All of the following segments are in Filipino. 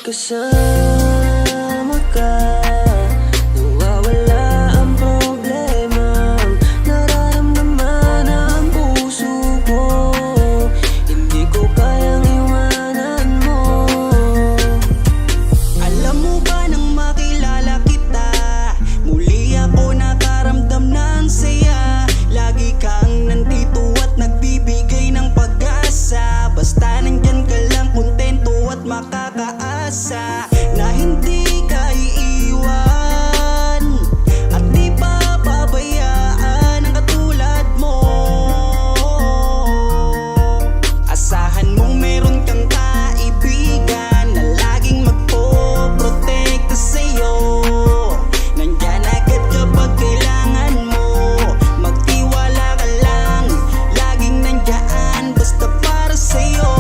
kasama ka, nawawala ang problemang nararamdaman ng puso ko. Hindi ko kayang iwanan mo. Alam mo ba nang makilala kita, muli ako nakaramdam ng saya. Lagi kang nandito at nagbibigay ng pag-asa. Basta nandyan ka lang, kontento at makakaasa na hindi ka iiwan at di pa pabayaan ang katulad mo. Asahan mong meron kang kaibigan na laging magpoprotekta sa'yo. Nandyan agad kapag kailangan mo. Magtiwala ka lang, laging nandyan basta para sa'yo.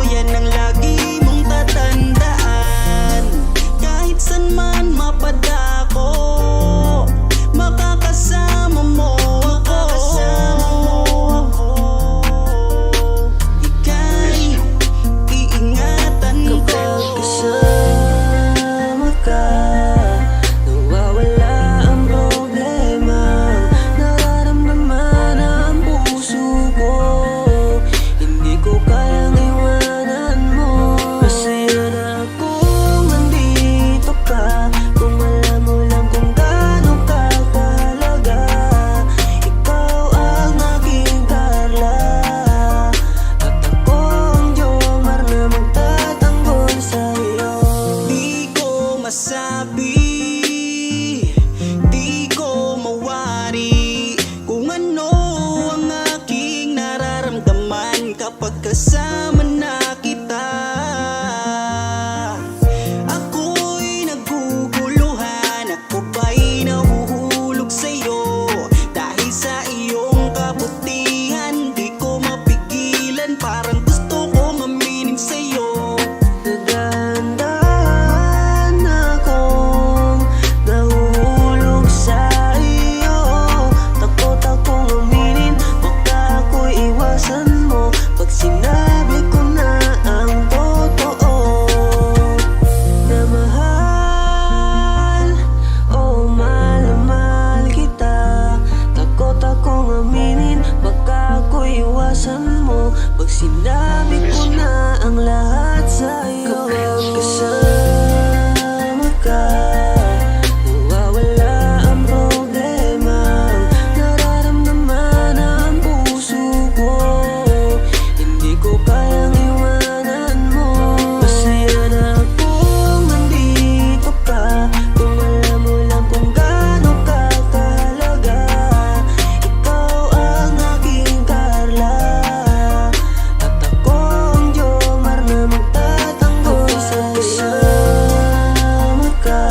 Yan ang lagi mong tatandaan. Kahit san man mapadako, makakasama mo ako. Ika'y iingatan ko. Kapag kasama ka, nawawala ang problemang nararamdaman ng puso ko. Hindi ko kayang iwanan mo. Masaya na akong nandito ka, kung alam mo lang kung gaano ka kahalaga. Ikaw ang aking Carla, at ako ang Jomar na magtatanggol sa'yo. Di ko masabi, di ko mawari kung ano ang aking nararamdaman kapag kasama na kita. Ako'y naguguluhan, ako ba'y nahuhulog sa'yo. Dahil sa iyong kabutihan, di ko mapigilan, parang gusto kong aminin sa'yo. Nagdahan akong nahuhulog sa iyo. Takot akong aminin, baka ako'y iwasan mo pag sinabi ko na ang totoo. Na mahal, oh mahal na mahal kita. Takot akong aminin, baka ako'y iwasan mo pag sinabi ko na ang lahat sa'yo. Kapag kasama ka, nawawala ang problemang nararamdaman ng puso ko. Hindi ko kayang iwanan mo. Masaya na akong nandito ka, kung alam mo lang kung gaano ka kahalaga. Ikaw ang aking Carla, at ako ang Jomar na magtatanggol sa'yo. Kasama ka,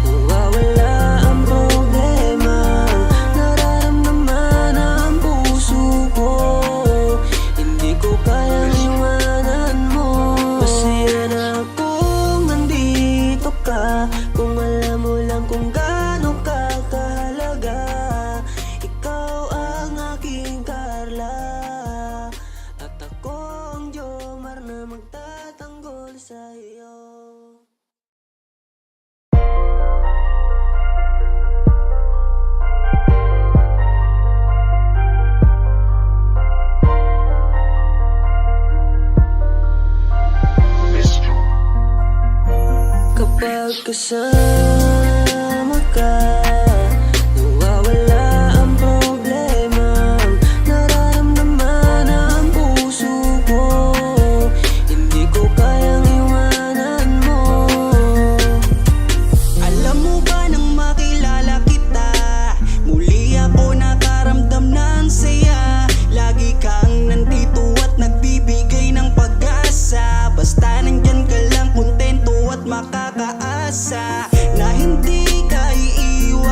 nawawala ang problemang nararamdaman ng puso ko. Hindi ko kayang iwanan mo. Masaya na akong nandito ka, kung alam mo lang kung gaano ka kahalaga. Ikaw ang aking Carla, at ako ang Jomar na magtatanggol sa'yo. Kapag kasama ka, nawawala ang problemang nararamdaman ng puso ko. Hindi ko kayang iwanan mo. Alam mo ba nang makilala kita, muli ako nakaramdam ng saya. Lagi kang nandito at nagbibigay ng pag-asa. Basta nandyan ka lang, kontento at makakaasa na hindi ka iiwan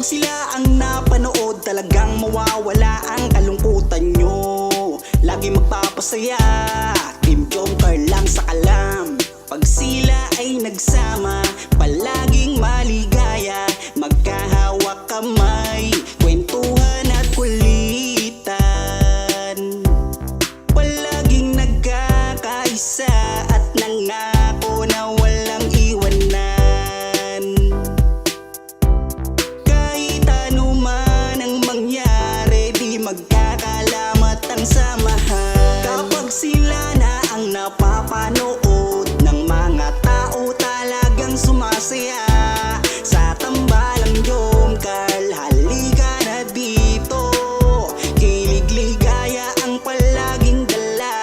sila ang napanood, talagang mawawala ang kalungkutan nyo. Lagi magpapasaya, Team Jomcar lang sa kalam. Pag sila ay nagsama, palaging maligaya. Magkahawak kamay, kwentuhan at kulitan. Palaging nagkakaisa at nangako na walang iwanan. Kahit ano man ang mangyari, di magkakalamat ang samahan. Kapag sila na ang napapanood ng mga tao, talagang sumasaya. Sa tambalang Jomcar, halika na dito. Kilig ligaya ang palaging dala.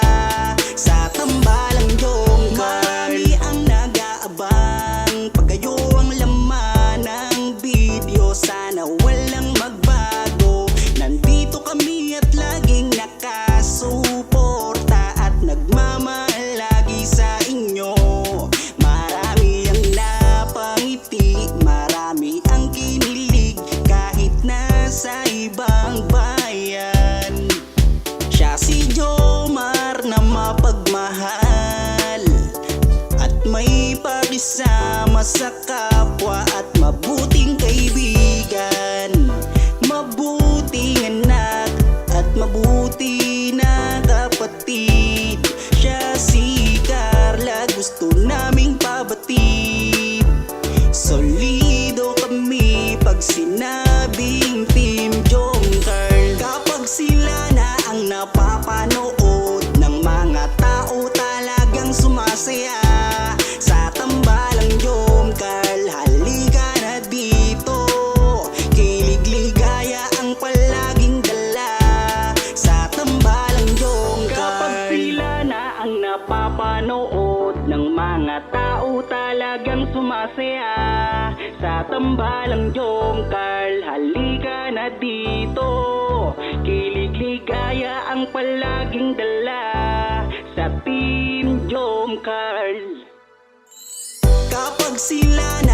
Sa tambalang Jomcar, marami ang nag-aabang. Pag kayo ang laman ng video, sana walang magbago. Nandito kami at laging nakasuporta at nagmamahal lagi sa inyo. Marami ang napangiti, marami ang kinilig, kahit nasa ibang bayan. Siya si Jomar na mapagmahal at may pakisama sa kapwa at mabuting kaibigan. Mabuting anak at mabuti na kapatid. Siya si Carla, gusto naming pabatid. Solido kami pag sinabing Team Jomcar. Kapag sila na ang napapanood ng mga tao, talagang sumasaya. Sa tambalang Jomcar, halika na dito. Kilig ligaya ang palaging dala. Sa tambalang Jomcar, kapag sila na ang napapanood ng mga tao, talagang sumasaya. Sa tambalang Jomcar, halika na dito. Kilig ligaya ang palaging dala. Sa Team Jomcar. Kapag sila